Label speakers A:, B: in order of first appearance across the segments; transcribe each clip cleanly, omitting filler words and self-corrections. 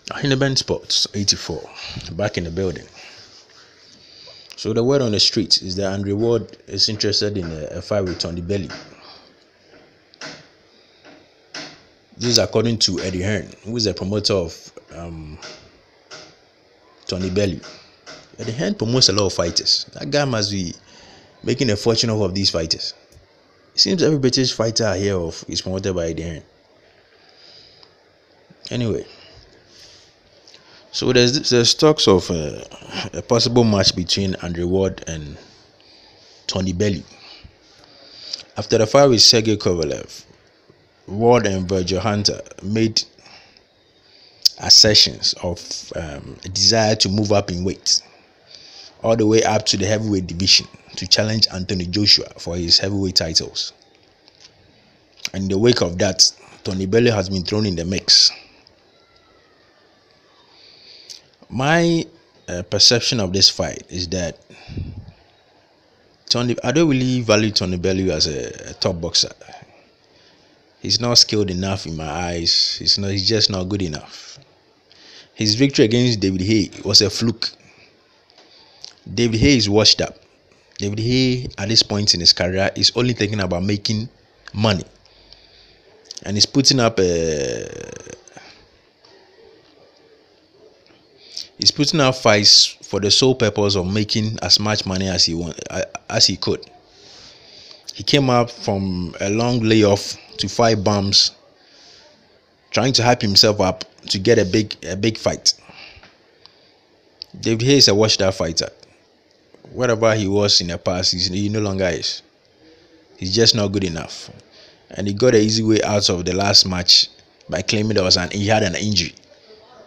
A: Hearn Sports 84 back in the building. So the word on the street is that Andre Ward is interested in a fight with Bellew. This is according to Hearn, who is a promoter of Bellew. Hearn promotes a lot of fighters. That guy must be making a fortune off of these fighters. It seems every British fighter I hear of is promoted by Hearn. Anyway, so there's talks of a possible match between Andre Ward and Bellew. After the fight with Sergey Kovalev, Ward and Virgil Hunter made assertions of a desire to move up in weight, all the way up to the heavyweight division to challenge Anthony Joshua for his heavyweight titles. And in the wake of that, Bellew has been thrown in the mix. My perception of this fight is that I don't really value Bellew as a top boxer. He's not skilled enough in my eyes. He's just not good enough. His victory against David Haye was a fluke. David Haye is washed up. David Haye at this point in his career is only thinking about making money, and he's putting up fights for the sole purpose of making as much money as he could. He came up from a long layoff to fight bums, trying to hype himself up to get a big fight. David Haye is a washed up fighter. Whatever he was in the past, he no longer is. He's just not good enough, and he got an easy way out of the last match by claiming he had an injury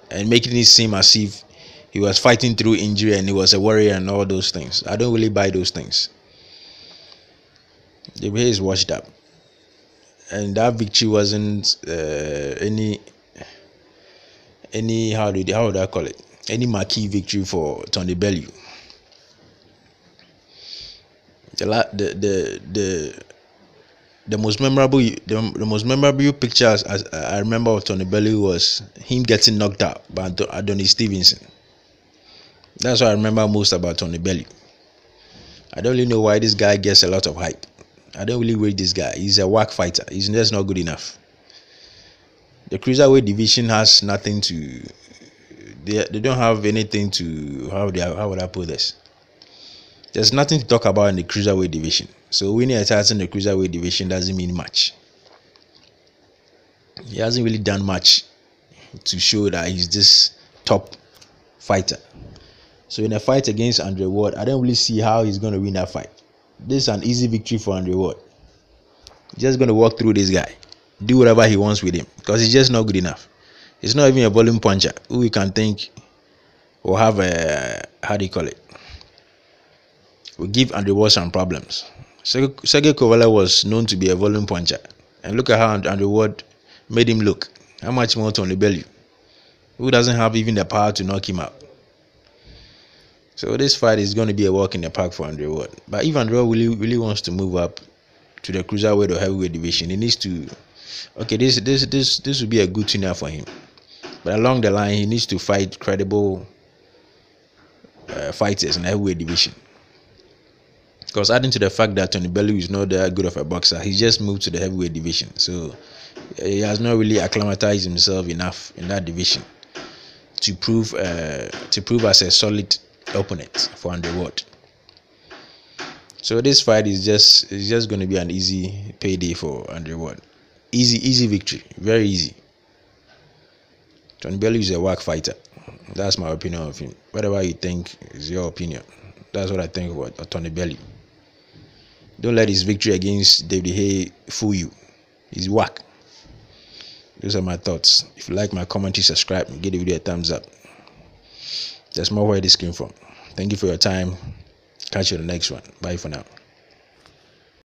A: and making it seem as if he was fighting through injury and he was a warrior and all those things. I don't really buy those things. David Haye is washed up, and that victory wasn't any how would I call it, any marquee victory for Bellew. The most memorable pictures I remember of Bellew was him getting knocked out by Adonis Stevenson. That's what I remember most about Bellew. I don't really know why this guy gets a lot of hype. I don't really rate this guy. He's a whack fighter. He's just not good enough. The cruiserweight division has nothing to. They don't have anything to. How would I put this? There's nothing to talk about in the cruiserweight division. So winning a title in the cruiserweight division doesn't mean much. He hasn't really done much to show that he's this top fighter. So in a fight against Andre Ward, I don't really see how he's going to win that fight. This is an easy victory for Andre Ward. He's just going to walk through this guy, do whatever he wants with him, because he's just not good enough. He's not even a volume puncher who we can think will have a, how do you call it, will give Andre Ward some problems. Sergey Kovalev was known to be a volume puncher, and look at how Andre Ward made him look. How much more Bellew, who doesn't have even the power to knock him out. So this fight is going to be a walk in the park for Andre Ward. But if Andre Ward really wants to move up to the cruiserweight or heavyweight division, he needs to. Okay, this would be a good tuner for him. But along the line, he needs to fight credible fighters in the heavyweight division. Because adding to the fact that Bellew is not that good of a boxer, he just moved to the heavyweight division, so he has not really acclimatized himself enough in that division to prove as a solid opponent for Andre Ward. So this fight is just going to be an easy payday for Andre Ward. Easy victory, very easy. Bellew is a whack fighter. That's my opinion of him. Whatever you think is your opinion. That's what I think about Bellew. Don't let his victory against David Haye fool you. He's whack. Those are my thoughts. If you like my commentary, subscribe and give the video a thumbs up. There's more where this came from. Thank you for your time. Catch you in the next one. Bye for now.